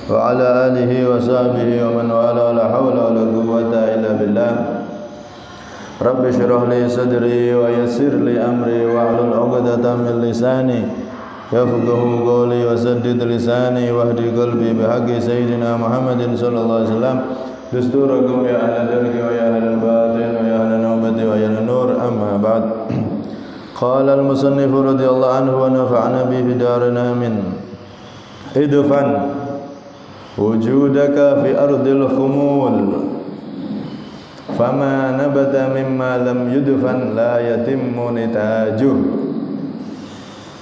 وعلى آله وصحبه ومن والاه لا حول ولا قوة إلا بالله رب اشرح لي صدري ويسر لي أمري واحلل عقدة من لساني يفقهوا قولي وسدد لساني واهدي قلبي بحق سيدنا محمد صلى الله عليه وسلم دستوركم يا أهل الدرك ويا أهل الباطن ويا أهل النوبة ويا أهل النور أما بعد قال المصنف رضي الله عنه ونفعنا به في دارنا من idfan wujudaka fi ardil khumul fama nabata mimma lam yudfan la yatimmu nitajuh.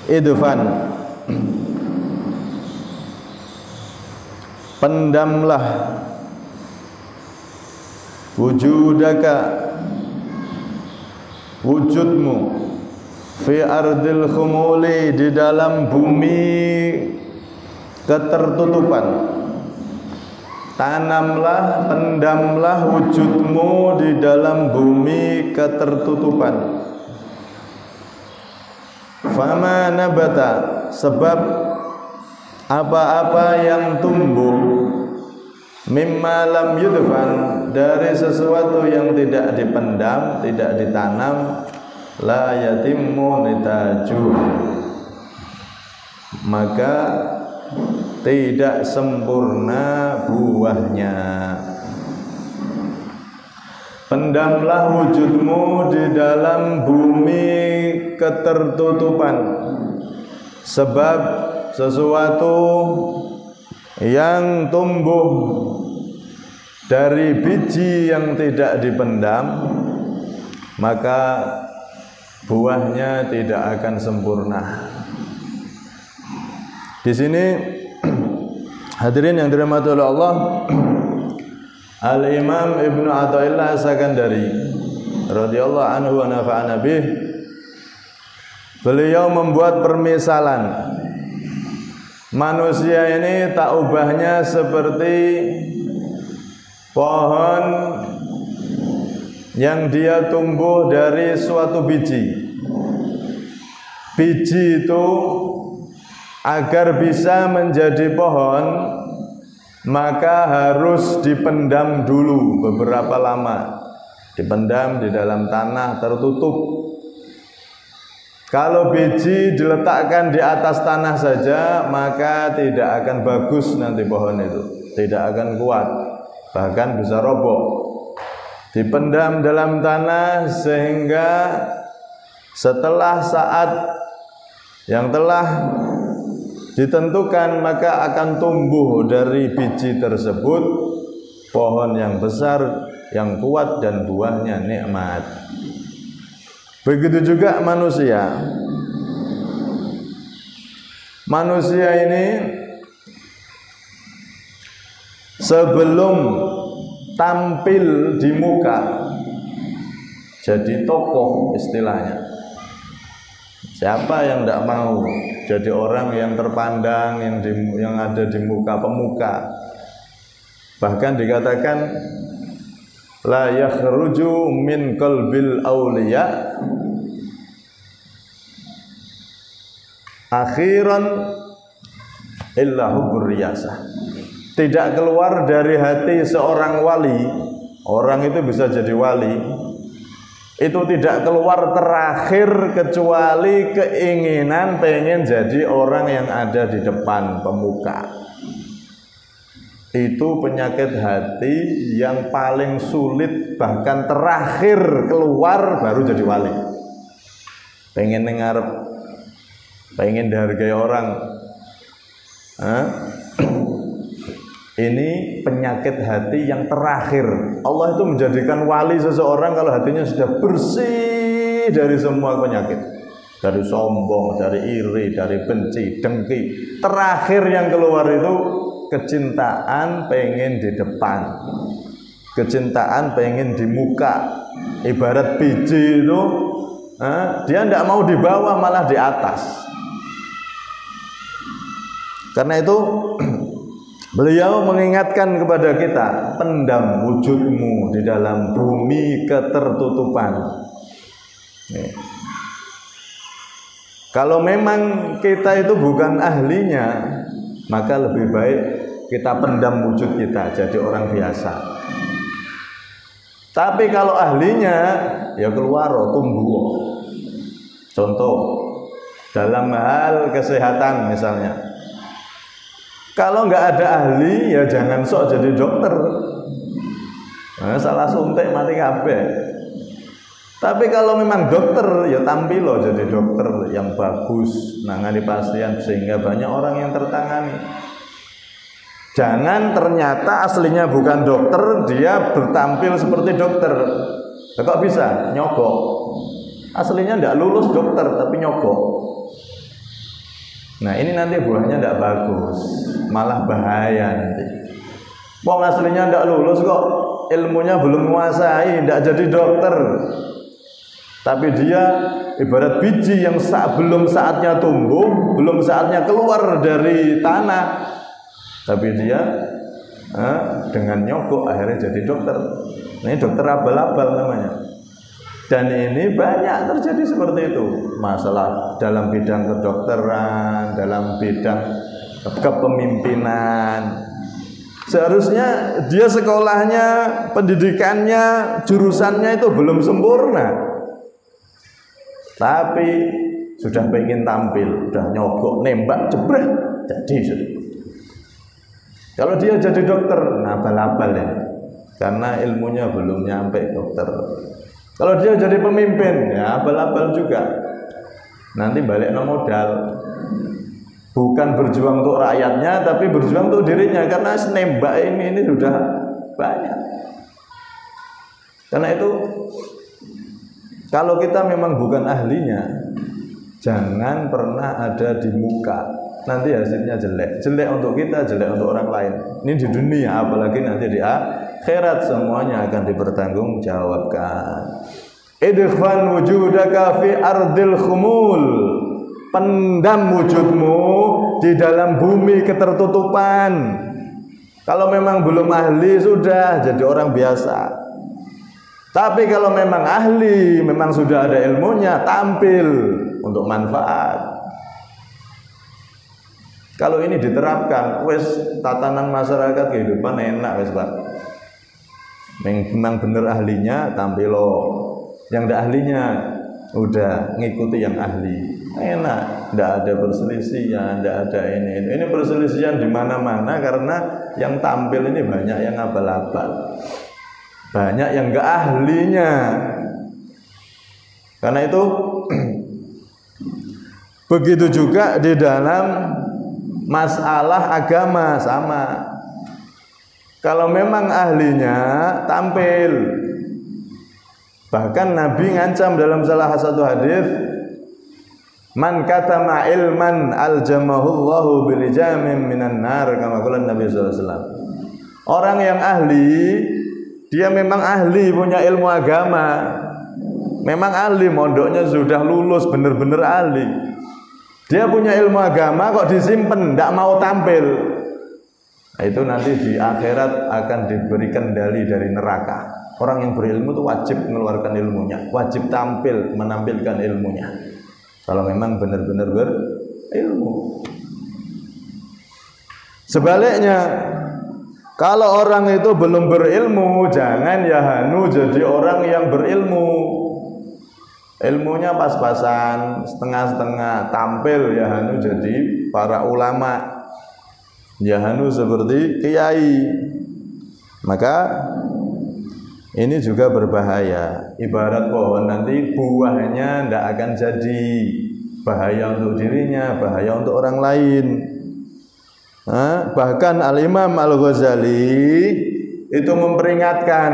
Idfan, pendamlah wujudaka, wujudmu fi ardil khumuli, di dalam bumi ketertutupan. Tanamlah, pendamlah wujudmu di dalam bumi ketertutupan. Fama nabata, sebab apa-apa yang tumbuh, mimma lam yudfan, dari sesuatu yang tidak dipendam, tidak ditanam, la yatimmu nitajuh, maka tidak sempurna buahnya. Pendamlah wujudmu di dalam bumi ketertutupan, sebab sesuatu yang tumbuh dari biji yang tidak dipendam, maka buahnya tidak akan sempurna. Di sini hadirin yang dirahmati oleh Allah, Al-Imam Ibnu Athaillah As-Sakandari radhiyallahu anhu wa nafa'ana bih, beliau membuat permisalan manusia ini tak ubahnya seperti pohon yang dia tumbuh dari suatu biji. Biji itu agar bisa menjadi pohon, maka harus dipendam dulu beberapa lama. Dipendam di dalam tanah tertutup. Kalau biji diletakkan di atas tanah saja, maka tidak akan bagus nanti pohon itu, tidak akan kuat, bahkan bisa roboh. Dipendam dalam tanah sehingga setelah saat yang telah ditentukan, maka akan tumbuh dari biji tersebut pohon yang besar, yang kuat, dan buahnya nikmat. Begitu juga manusia. Manusia ini sebelum tampil di muka jadi tokoh istilahnya. Siapa yang tidak mau jadi orang yang terpandang, yang ada di muka pemuka? Bahkan dikatakan la yakhruju min qalbil awliya akhiran illa hubbur riyasah. Tidak keluar dari hati seorang wali, orang itu bisa jadi wali, itu tidak keluar terakhir kecuali keinginan pengen jadi orang yang ada di depan pemuka. Itu penyakit hati yang paling sulit, bahkan terakhir keluar baru jadi wali. Pengen ngarep, pengen dihargai orang. Ini penyakit hati yang terakhir. Allah itu menjadikan wali seseorang kalau hatinya sudah bersih dari semua penyakit, dari sombong, dari iri, dari benci, dengki. Terakhir yang keluar itu kecintaan pengen di depan, kecintaan pengen di muka. Ibarat biji itu, dia tidak mau di bawah, malah di atas. Karena itu beliau mengingatkan kepada kita, pendam wujudmu di dalam bumi ketertutupan. Kalau memang kita itu bukan ahlinya, maka lebih baik kita pendam wujud kita jadi orang biasa. Tapi kalau ahlinya ya keluar tumbuh. Contoh dalam hal kesehatan misalnya, kalau nggak ada ahli ya jangan sok jadi dokter. Nah, salah suntik mati kabeh. Tapi kalau memang dokter ya tampil loh jadi dokter yang bagus nangani pasien sehingga banyak orang yang tertangani. Jangan ternyata aslinya bukan dokter dia bertampil seperti dokter. Kok bisa? Nyogok. Aslinya tidak lulus dokter tapi nyogok. Nah ini nanti buahnya tidak bagus, malah bahaya nanti. Wong aslinya tidak lulus kok, ilmunya belum menguasai, tidak jadi dokter. Tapi dia ibarat biji yang belum saatnya tumbuh, belum saatnya keluar dari tanah. Tapi dia dengan nyogok akhirnya jadi dokter. Ini dokter abal-abal namanya. Dan ini banyak terjadi seperti itu. Masalah dalam bidang kedokteran, dalam bidang kepemimpinan. Seharusnya dia sekolahnya, pendidikannya, jurusannya itu belum sempurna. Tapi sudah pengen tampil, sudah nyogok, nembak, jebrah, jadi sudah. Kalau dia jadi dokter, abal-abal ya, karena ilmunya belum nyampe dokter. Kalau dia jadi pemimpin, ya abal-abal juga. Nanti balik no modal, bukan berjuang untuk rakyatnya, tapi berjuang untuk dirinya, karena nembak ini sudah banyak. Karena itu kalau kita memang bukan ahlinya, jangan pernah ada di muka. Nanti hasilnya jelek. Jelek untuk kita, jelek untuk orang lain. Ini di dunia, apalagi nanti di akhirat semuanya akan dipertanggungjawabkan. Idfan wujudaka fi ardil khumul. Pendam wujudmu di dalam bumi ketertutupan. Kalau memang belum ahli, sudah jadi orang biasa. Tapi kalau memang ahli, memang sudah ada ilmunya, tampil untuk manfaat. Kalau ini diterapkan, wes tatanan masyarakat kehidupan enak wes Pak. Memang bener ahlinya, tampil loh. Yang tidak ahlinya, udah ngikuti yang ahli. Enak, tidak ada perselisihan, tidak ada ini. Ini perselisihan di mana-mana karena yang tampil ini banyak yang abal-abal. Banyak yang enggak ahlinya. Karena itu begitu juga di dalam masalah agama sama. Kalau memang ahlinya tampil. Bahkan Nabi ngancam dalam salah satu hadis, man katama ilman aljamahullahu bilijamin minan nar, kama qala Nabi sallallahu alaihi wasallam. Orang yang ahli, dia memang ahli, punya ilmu agama, memang ahli, mondoknya sudah lulus, bener-bener ahli. Dia punya ilmu agama kok disimpan, tidak mau tampil. Nah, itu nanti di akhirat akan diberi kendali dari neraka. Orang yang berilmu itu wajib mengeluarkan ilmunya, wajib tampil, menampilkan ilmunya. Kalau memang benar-benar berilmu. Sebaliknya, kalau orang itu belum berilmu, jangan ya hanu jadi orang yang berilmu. Ilmunya pas-pasan, setengah-setengah, tampil ya hanu jadi para ulama. Ya hanu seperti kiai. Maka ini juga berbahaya. Ibarat pohon nanti buahnya tidak akan jadi. Bahaya untuk dirinya, bahaya untuk orang lain. Bahkan Al-Imam Al-Ghazali itu memperingatkan,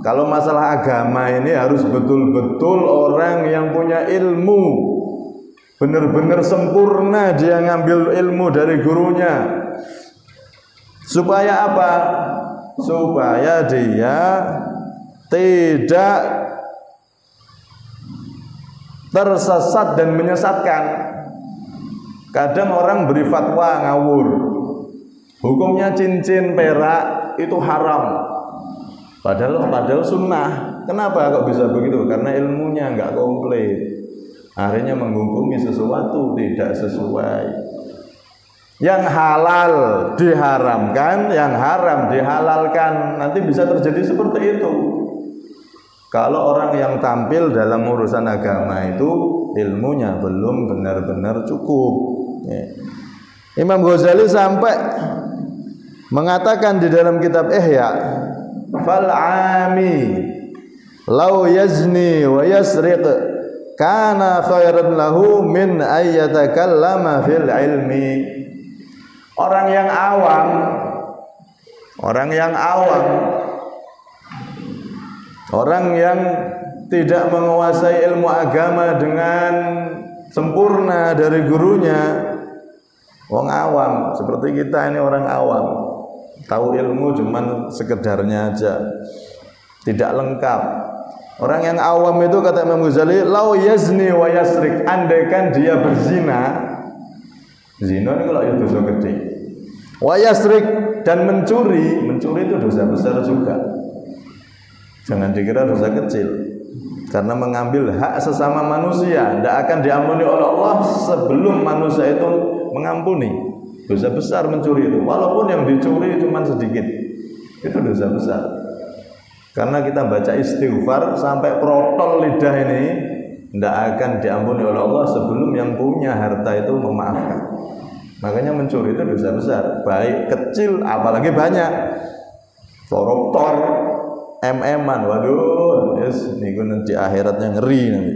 kalau masalah agama ini harus betul-betul orang yang punya ilmu, benar-benar sempurna dia ngambil ilmu dari gurunya. Supaya apa? Supaya dia tidak tersesat dan menyesatkan. Kadang orang beri fatwa ngawur, hukumnya cincin perak itu haram, padahal sunnah. Kenapa kok bisa begitu? Karena ilmunya nggak komplit, akhirnya menghukumi sesuatu tidak sesuai. Yang halal diharamkan, yang haram dihalalkan. Nanti bisa terjadi seperti itu. Kalau orang yang tampil dalam urusan agama itu ilmunya belum benar-benar cukup. Imam Ghazali sampai mengatakan di dalam kitab Ihya, fal'ami law yazni wa yasriq kana khairan lahu min ayyatakallama fil ilmi. Orang yang awam, orang yang tidak menguasai ilmu agama dengan sempurna dari gurunya, orang awam seperti kita ini, orang awam, tahu ilmu cuman sekedarnya aja, tidak lengkap. Orang yang awam itu kata Imam Ghazali, lau yazni wa yasrik, andaikan dia berzina, zina ini kalau itu dosa gede, wa yasrik, dan mencuri itu dosa besar juga. Jangan dikira dosa kecil, karena mengambil hak sesama manusia tidak akan diampuni oleh Allah sebelum manusia itu mengampuni. Dosa besar mencuri itu, walaupun yang dicuri cuma sedikit, itu dosa besar. Karena kita baca istighfar sampai protol lidah ini tidak akan diampuni oleh Allah sebelum yang punya harta itu memaafkan. Makanya mencuri itu dosa besar, baik kecil apalagi banyak. Koruptor, MM-an, waduh, niku nanti akhiratnya ngeri nanti.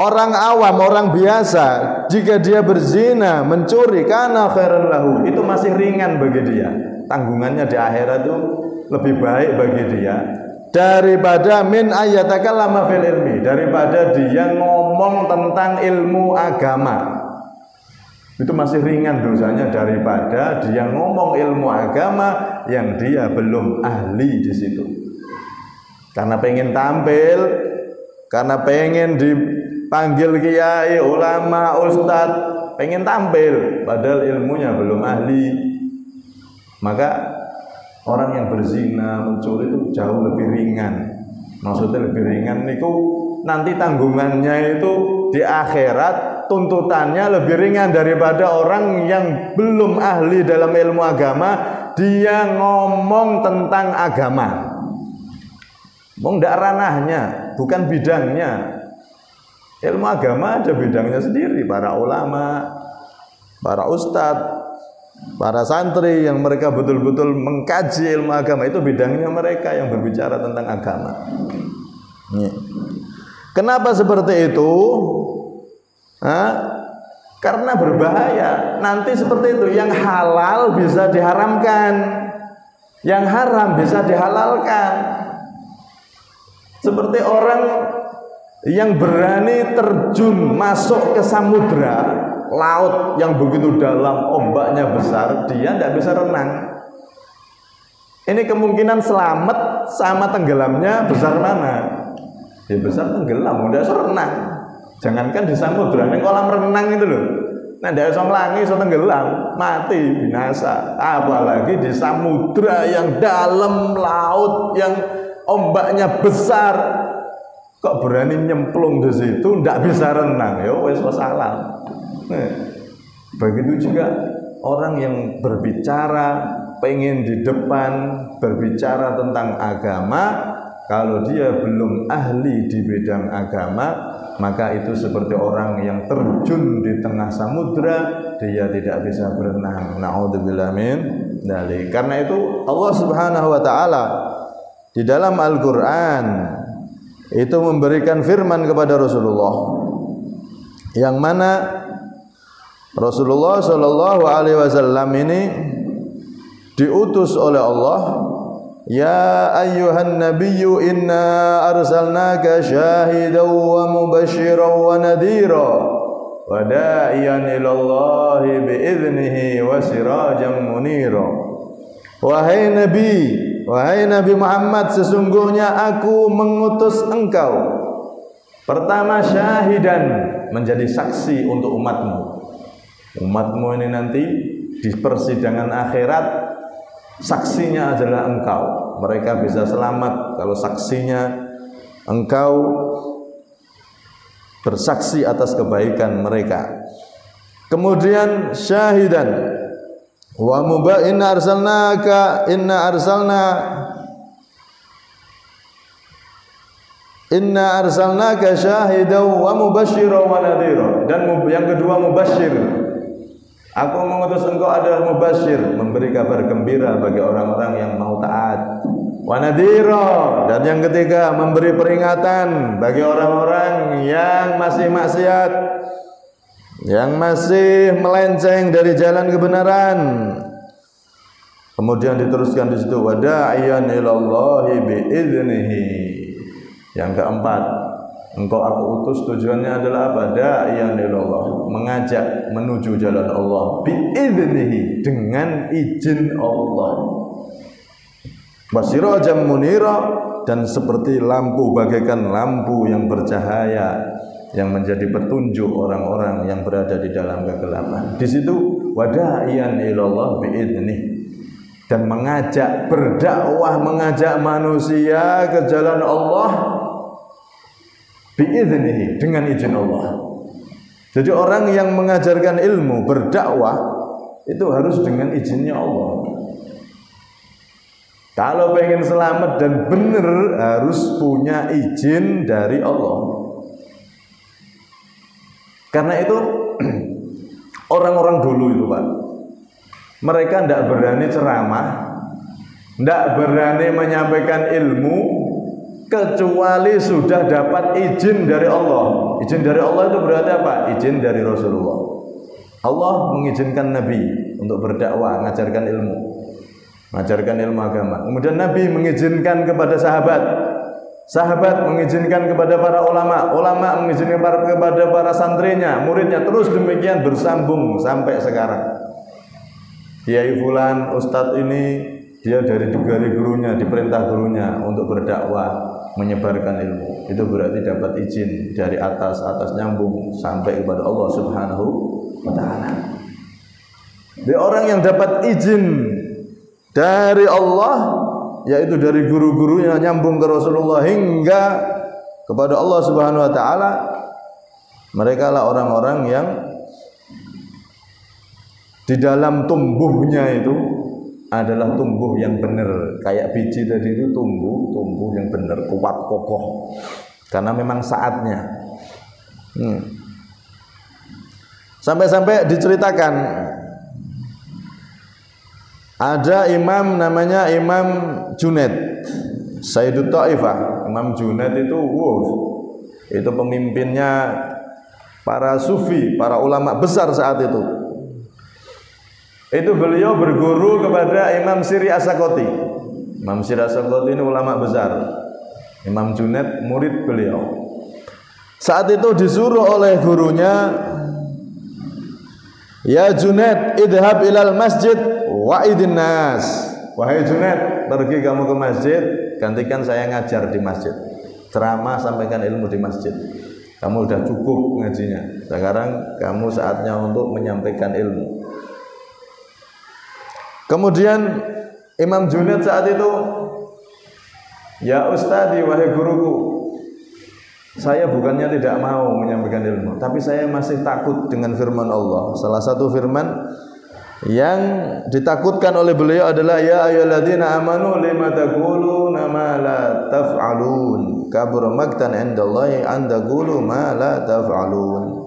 Orang awam, orang biasa, jika dia berzina, mencuri, kana khairan lahu, itu masih ringan bagi dia. Tanggungannya di akhirat itu lebih baik bagi dia daripada min ayyatakallama fil ilmi, daripada dia ngomong tentang ilmu agama. Itu masih ringan dosanya daripada dia ngomong ilmu agama yang dia belum ahli di situ. Karena pengen tampil, karena pengen dipanggil kiai, ulama, ustadz, pengen tampil padahal ilmunya belum ahli. Maka orang yang berzina, mencuri itu jauh lebih ringan. Maksudnya lebih ringan itu nanti tanggungannya itu di akhirat, tuntutannya lebih ringan daripada orang yang belum ahli dalam ilmu agama, dia ngomong tentang agama. Ndak ranahnya, bukan bidangnya. Ilmu agama ada bidangnya sendiri, para ulama, para ustadz, para santri yang mereka betul-betul mengkaji ilmu agama, itu bidangnya mereka yang berbicara tentang agama. Kenapa seperti itu? Karena berbahaya. Nanti seperti itu, yang halal bisa diharamkan, yang haram bisa dihalalkan. Seperti orang yang berani terjun masuk ke samudra laut yang begitu dalam, ombaknya besar, dia tidak bisa renang. Ini kemungkinan selamat sama tenggelamnya besar mana? Ya besar tenggelam, udah bisa renang. Jangankan di samudra, ini kolam renang itu loh. Nah, tidak bisa melangi, bisa tenggelam, mati, binasa. Apalagi di samudra yang dalam, laut yang ombaknya besar, kok berani nyemplung di situ, tidak bisa renang, ya wes wassalam. Begitu juga orang yang berbicara, pengen di depan berbicara tentang agama, kalau dia belum ahli di bidang agama, maka itu seperti orang yang terjun di tengah samudra, dia tidak bisa berenang. Na'udzubillah min dzalik. Karena itu Allah Subhanahu wa taala di dalam Al-Qur'an itu memberikan firman kepada Rasulullah, yang mana Rasulullah Shallallahu Alaihi Wasallam ini diutus oleh Allah, ya ayyuhan nabiyyu inna arsalnaka syahidan wa mubasysyiran wa nadhira wa da'iyan ilallahi bi'idnihi wa sirajan munira. Wahai Nabi Muhammad, sesungguhnya aku mengutus engkau pertama syahidan, menjadi saksi untuk umatmu. Umatmu ini nanti di persidangan akhirat saksinya adalah engkau. Mereka bisa selamat kalau saksinya engkau bersaksi atas kebaikan mereka. Kemudian syahidan wa inna arsalnaka syahidan wa mubasysyiran wa nadhira. Dan yang kedua mubasyir. Aku mengutus engkau adalah mubasyir, memberi kabar gembira bagi orang-orang yang mau taat. Wa nadhira, dan yang ketiga memberi peringatan bagi orang-orang yang masih maksiat, yang masih melenceng dari jalan kebenaran. Kemudian diteruskan di situ wada'iyan ilallahi biiznihi. Yang keempat, engkau aku utus tujuannya adalah apa? Da'iyan ilallah, mengajak menuju jalan Allah biiznihi, dengan izin Allah. Wasirajan munira, dan seperti lampu bagaikan lampu yang bercahaya yang menjadi petunjuk orang-orang yang berada di dalam kegelapan. Di situ wada'iyan ilallah biiznihi, dan mengajak, berdakwah, mengajak manusia ke jalan Allah biiznihi, dengan izin Allah. Jadi orang yang mengajarkan ilmu, berdakwah, itu harus dengan izinnya Allah. Kalau pengen selamat dan benar, harus punya izin dari Allah. Karena itu orang-orang dulu itu Pak, mereka tidak berani ceramah, tidak berani menyampaikan ilmu kecuali sudah dapat izin dari Allah. Izin dari Allah itu berarti apa? Izin dari Rasulullah. Allah mengizinkan Nabi untuk berdakwah, mengajarkan ilmu, mengajarkan ilmu agama. Kemudian Nabi mengizinkan kepada sahabat, sahabat mengizinkan kepada para ulama, ulama mengizinkan kepada para santrinya, muridnya, terus demikian bersambung sampai sekarang. Kiai fulan, ustadz ini, dia dari gurunya, diperintah gurunya untuk berdakwah, menyebarkan ilmu. Itu berarti dapat izin dari atas nyambung sampai kepada Allah Subhanahu wa ta'ala. Jadi orang yang dapat izin dari Allah, yaitu dari guru-gurunya, nyambung ke Rasulullah hingga kepada Allah Subhanahu wa ta'ala, mereka lah orang-orang yang di dalam tumbuhnya itu adalah tumbuh yang benar. Kayak biji tadi itu tumbuh yang benar, kuat, kokoh, karena memang saatnya. Sampai-sampai diceritakan ada imam namanya Imam Junaid, Sayyidut Taifah. Imam Junaid itu itu pemimpinnya para sufi, para ulama besar saat itu. Itu beliau berguru kepada Imam Siri As-Sakoti. Imam Siri As-Sakoti ini ulama besar. Imam Junaid murid beliau. Saat itu disuruh oleh gurunya, ya Junaid, idhab ilal masjid wa'idin nas. Wahai Junaid, pergi kamu ke masjid, gantikan saya ngajar di masjid, ceramah, sampaikan ilmu di masjid. Kamu sudah cukup ngajinya, sekarang kamu saatnya untuk menyampaikan ilmu. Kemudian Imam Junaid saat itu, ya Ustadz, wahai guruku, saya bukannya tidak mau menyampaikan ilmu, tapi saya masih takut dengan firman Allah. Salah satu firman yang ditakutkan oleh beliau adalah ya ayyuhalladzina amanu lima taquluna ma la taf'alun kabura maqtan 'indallahi an taqulu ma la taf'alun.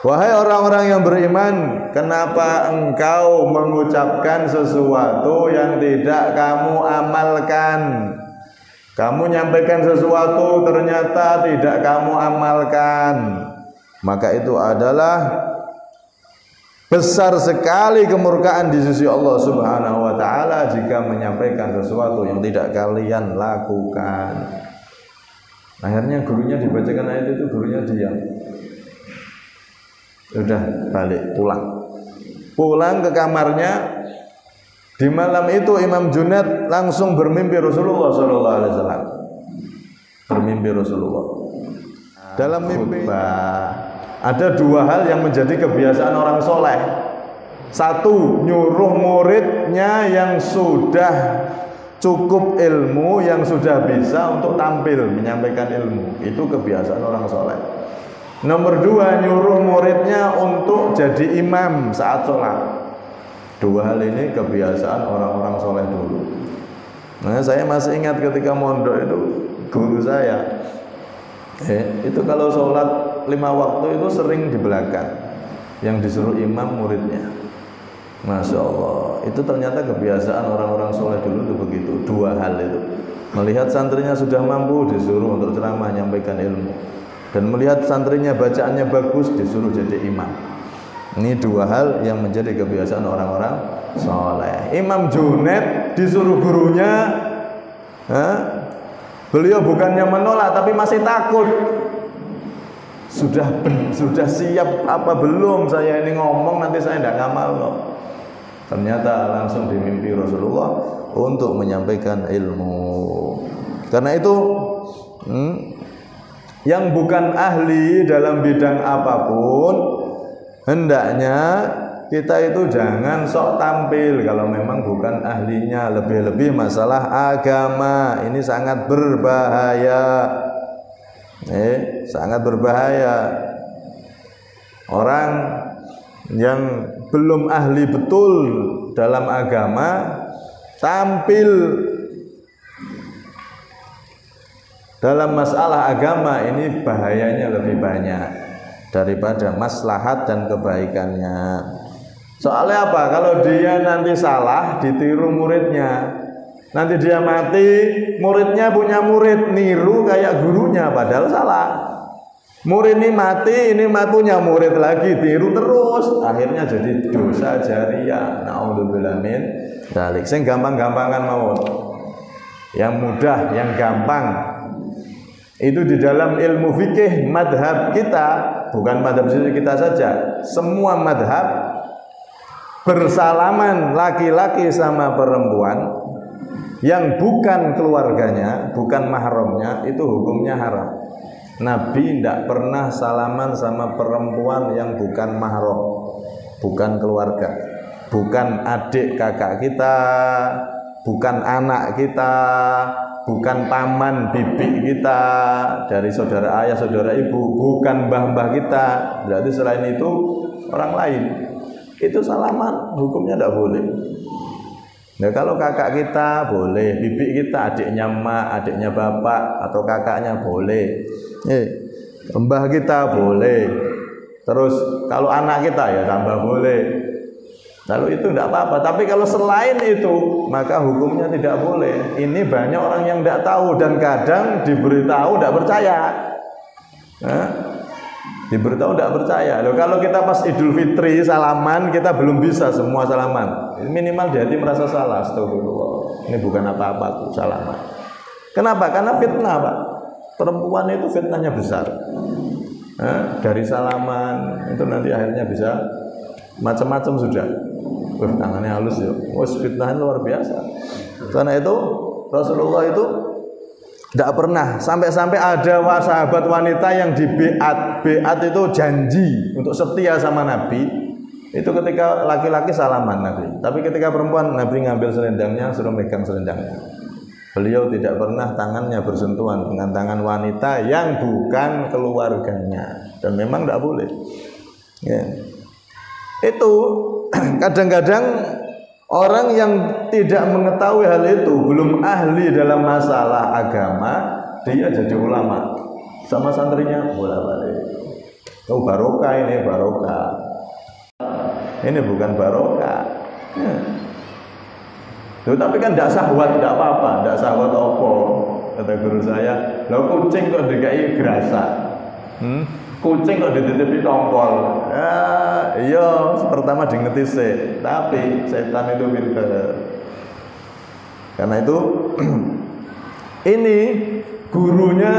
Wahai orang-orang yang beriman, kenapa engkau mengucapkan sesuatu yang tidak kamu amalkan? Kamu nyampaikan sesuatu ternyata tidak kamu amalkan. Maka itu adalah besar sekali kemurkaan di sisi Allah Subhanahu wa ta'ala jika menyampaikan sesuatu yang tidak kalian lakukan. Akhirnya gurunya dibacakan ayat itu, gurunya diam. Sudah balik, pulang ke kamarnya. Di malam itu Imam Junaid langsung bermimpi Rasulullah SAW. Bermimpi Rasulullah. Dalam mimpi ada dua hal yang menjadi kebiasaan orang soleh. Satu, nyuruh muridnya yang sudah cukup ilmu, yang sudah bisa untuk tampil menyampaikan ilmu. Itu kebiasaan orang soleh. Nomor 2, nyuruh muridnya untuk jadi imam saat sholat. 2 hal ini kebiasaan orang-orang soleh dulu. Nah, saya masih ingat ketika mondok itu guru saya, itu kalau sholat 5 waktu itu sering di belakang, yang disuruh imam muridnya. Masya Allah, itu ternyata kebiasaan orang-orang soleh dulu itu begitu. 2 hal itu, melihat santrinya sudah mampu disuruh untuk ceramah menyampaikan ilmu, dan melihat santrinya bacaannya bagus disuruh jadi imam. Ini 2 hal yang menjadi kebiasaan orang-orang soleh. Imam Junaid disuruh gurunya, beliau bukannya menolak tapi masih takut. Sudah siap apa belum saya ini ngomong, nanti saya tidak ngamal loh. Ternyata langsung dimimpi Rasulullah untuk menyampaikan ilmu. Karena itu yang bukan ahli dalam bidang apapun, hendaknya kita itu jangan sok tampil kalau memang bukan ahlinya. Lebih-lebih masalah agama ini sangat berbahaya. Sangat berbahaya. Orang yang belum ahli betul dalam agama tampil dalam masalah agama, ini bahayanya lebih banyak daripada maslahat dan kebaikannya. Soalnya apa? Kalau dia nanti salah ditiru muridnya, nanti dia mati, muridnya punya murid niru kayak gurunya padahal salah. Murid ini mati, ini punya murid lagi tiru terus, akhirnya jadi dosa jariah. Naudzubillah min dzalik. Sing gampang-gampangan mawon. Yang mudah, yang gampang. Itu di dalam ilmu fikih madhab kita, bukan madhab kita saja, semua madhab bersalaman laki-laki sama perempuan yang bukan keluarganya, bukan mahramnya, itu hukumnya haram. Nabi tidak pernah salaman sama perempuan yang bukan mahram, bukan keluarga, bukan adik kakak kita, bukan anak kita, bukan paman bibi kita dari saudara ayah, saudara ibu, bukan mbah-mbah kita. Berarti selain itu orang lain, itu salaman hukumnya tidak boleh. Nah, kalau kakak kita boleh, bibi kita, adiknya emak, adiknya bapak, atau kakaknya boleh. Mbah kita boleh. Terus kalau anak kita ya tambah boleh. Lalu itu tidak apa-apa. Tapi kalau selain itu, maka hukumnya tidak boleh. Ini banyak orang yang tidak tahu dan kadang diberitahu tidak percaya. Diberitahu tidak percaya. Loh, kalau kita pas Idul Fitri salaman, kita belum bisa semua salaman. Minimal di hati merasa salah. Astagfirullah. Ini bukan apa-apa tuh salaman. Kenapa? Karena fitnah, Pak. Perempuan itu fitnahnya besar. Dari salaman itu nanti akhirnya bisa macam-macam sudah. Tangannya halus ya. Fitnahnya luar biasa. Karena itu Rasulullah itu tidak pernah, sampai-sampai ada sahabat wanita yang di beat itu janji untuk setia sama Nabi. Itu ketika laki-laki salaman Nabi. Tapi ketika perempuan, Nabi ngambil selendangnya, suruh megang selendangnya. Beliau tidak pernah tangannya bersentuhan dengan tangan wanita yang bukan keluarganya, dan memang tidak boleh. Itu kadang-kadang orang yang tidak mengetahui hal itu, belum ahli dalam masalah agama, dia jadi ulama sama santrinya bolak-balik. Oh, barokah ini, barokah. Ini bukan barokah. Loh, tapi kan tidak syahwat, tidak apa-apa, tidak syahwat apa. Kata guru saya, loh kucing kok dikai gerasa, kucing kok dititipi tongkol. Iya, pertama dingetise, tapi setan itu pinter. Karena itu ini gurunya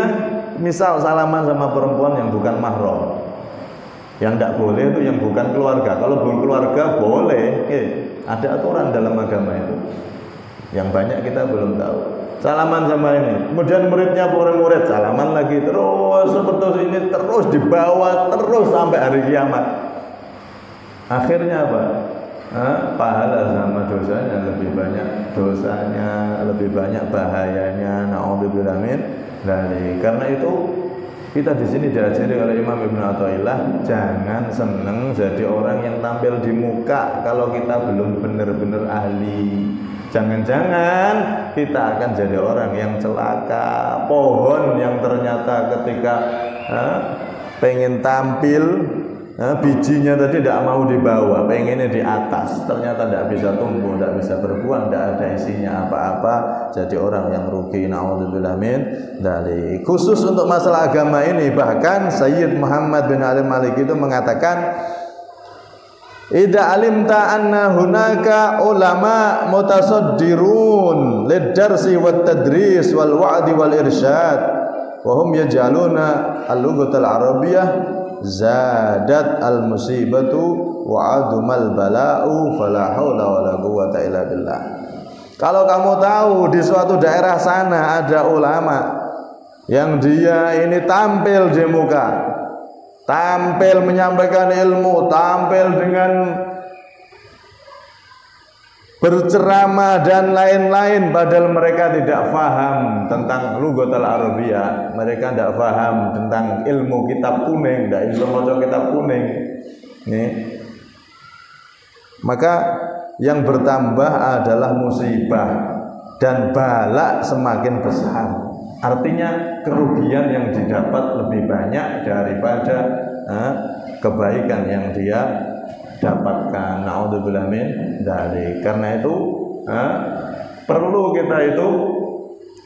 misal salaman sama perempuan yang bukan mahram, yang tidak boleh itu yang bukan keluarga. Kalau bukan keluarga boleh, ada aturan dalam agama itu yang banyak kita belum tahu. Salaman sama ini, kemudian muridnya murid salaman lagi terus seperti ini, terus dibawa terus sampai hari kiamat. Akhirnya apa? Pahala sama dosanya lebih banyak, dosanya lebih banyak, bahayanya. Naudzubillah min dzalik. Karena itu Kita di sini diajari oleh Imam Ibnu Athaillah, jangan seneng jadi orang yang tampil di muka kalau kita belum benar-benar ahli. Jangan-jangan kita akan jadi orang yang celaka, pohon yang ternyata ketika pengen tampil, bijinya tadi tidak mau dibawa, pengennya di atas, ternyata tidak bisa tumbuh, tidak bisa berbuah, tidak ada isinya apa-apa, jadi orang yang rugi. Na'udzubillah min dzalik. Khusus untuk masalah agama ini, bahkan Sayyid Muhammad bin Ali Malik itu mengatakan, idza alimta anna hunaka ulama mutasaddirun lid-darsi wat tadris wal wa'di wal irsyad wa hum yaj'aluna al-lughatal arabiyyah zadat al-musibatu wa adumal bala'u fala haula wala quwwata illa billah. Kalau kamu tahu di suatu daerah sana ada ulama yang dia ini tampil di muka, tampil menyampaikan ilmu, tampil dengan berceramah dan lain-lain, padahal mereka tidak faham tentang lughatul Arabiyyah, mereka tidak faham tentang ilmu kitab kuning, tidak bisa baca kitab kuning. Nih. Maka yang bertambah adalah musibah dan bala semakin besar. Artinya kerugian yang didapat lebih banyak daripada kebaikan yang dia dapatkan. Na'udzubillah min dzalik. Karena itu perlu kita itu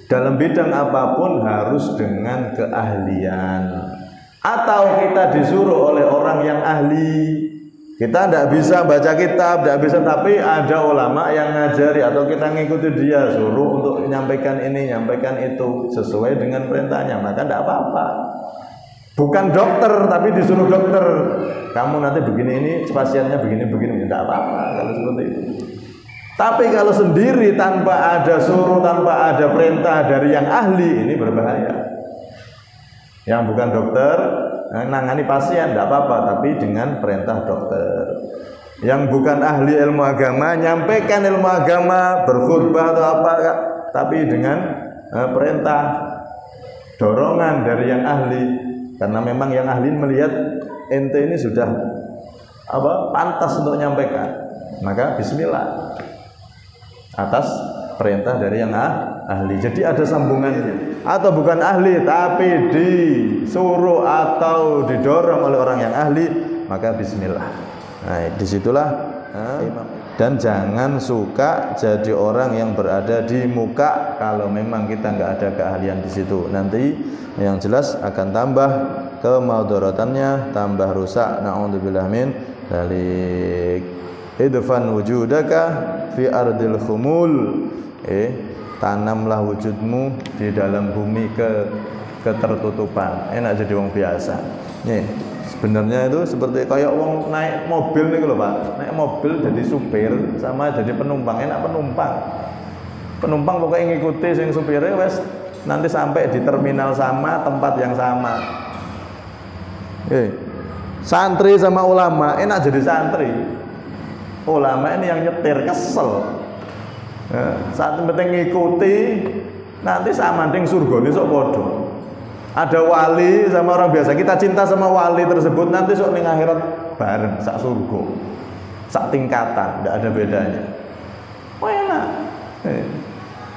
dalam bidang apapun harus dengan keahlian. Atau kita disuruh oleh orang yang ahli. Kita tidak bisa baca kitab, tidak bisa, tapi ada ulama yang ngajari atau kita ngikuti dia, suruh untuk menyampaikan ini, menyampaikan itu sesuai dengan perintahnya, maka tidak apa-apa. Bukan dokter, tapi disuruh dokter. Kamu nanti begini, ini pasiennya begini-begini, tidak apa-apa kalau seperti itu. Tapi kalau sendiri tanpa ada suruh, tanpa ada perintah dari yang ahli, ini berbahaya. Yang bukan dokter nangani pasien tidak apa-apa, tapi dengan perintah dokter. Yang bukan ahli ilmu agama nyampaikan ilmu agama, berkhutbah atau apa, tapi dengan perintah, dorongan dari yang ahli. Karena memang yang ahli melihat ente ini sudah pantas untuk menyampaikan, maka bismillah atas perintah dari yang ahli. Jadi ada sambungannya. Atau bukan ahli tapi disuruh atau didorong oleh orang yang ahli, maka bismillah. Nah, disitulah dan jangan suka jadi orang yang berada di muka kalau memang kita nggak ada keahlian di situ. Nanti yang jelas akan tambah kemadaratannya, tambah rusak. Na'udzubillah min dzalik. Idfan wujudaka fi ardil khumul. Tanamlah wujudmu di dalam bumi ketertutupan. Enak jadi wong biasa. Nih, sebenarnya itu seperti kayak wong naik mobil nih loh Pak. Naik mobil jadi supir sama jadi penumpang. Enak penumpang. Penumpang pokoknya ngikuti sing supirnya wes nanti sampai di terminal sama, tempat yang sama. Santri sama ulama enak jadi santri. Ulama ini yang nyetir kesel. Saat penting ngikuti nanti sama ding surga sok podo. Ada wali sama orang biasa, kita cinta sama wali tersebut, nanti sok ning akhirat bareng sak surga, sak tingkatan, tidak ada bedanya. Enak.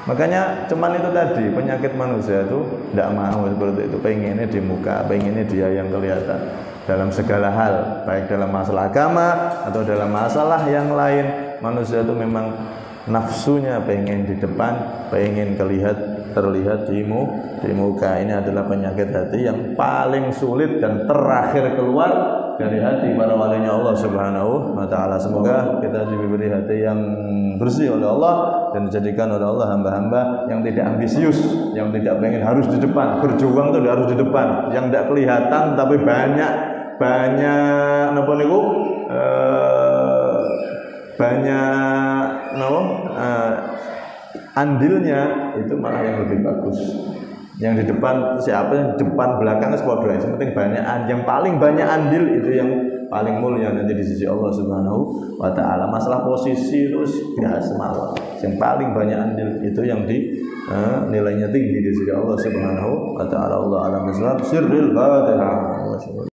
Makanya cuman itu tadi penyakit manusia itu tidak mau seperti itu, pengennya di muka, pengennya dia yang kelihatan dalam segala hal, baik dalam masalah agama atau dalam masalah yang lain. Manusia itu memang nafsunya pengen di depan, pengen terlihat di muka. Ini adalah penyakit hati yang paling sulit dan terakhir keluar dari hati para walinya Allah Subhanahu wa taala. Semoga kita diberi hati yang bersih oleh Allah dan dijadikan oleh Allah hamba-hamba yang tidak ambisius, yang tidak pengen harus di depan. Berjuang itu harus di depan, yang tidak kelihatan tapi banyak napa niku banyak andilnya, itu malah yang lebih bagus. Yang di depan siapa, yang depan belakang sepodo ae. Penting banyak, yang paling banyak andil itu yang paling mulia nanti di sisi Allah Subhanahu wa taala. Masalah posisi terus biasa mawon. Yang paling banyak andil itu yang di nilainya tinggi di sisi Allah Subhanahu wa taala. Allah alam bisawab. Sirril Fatihah.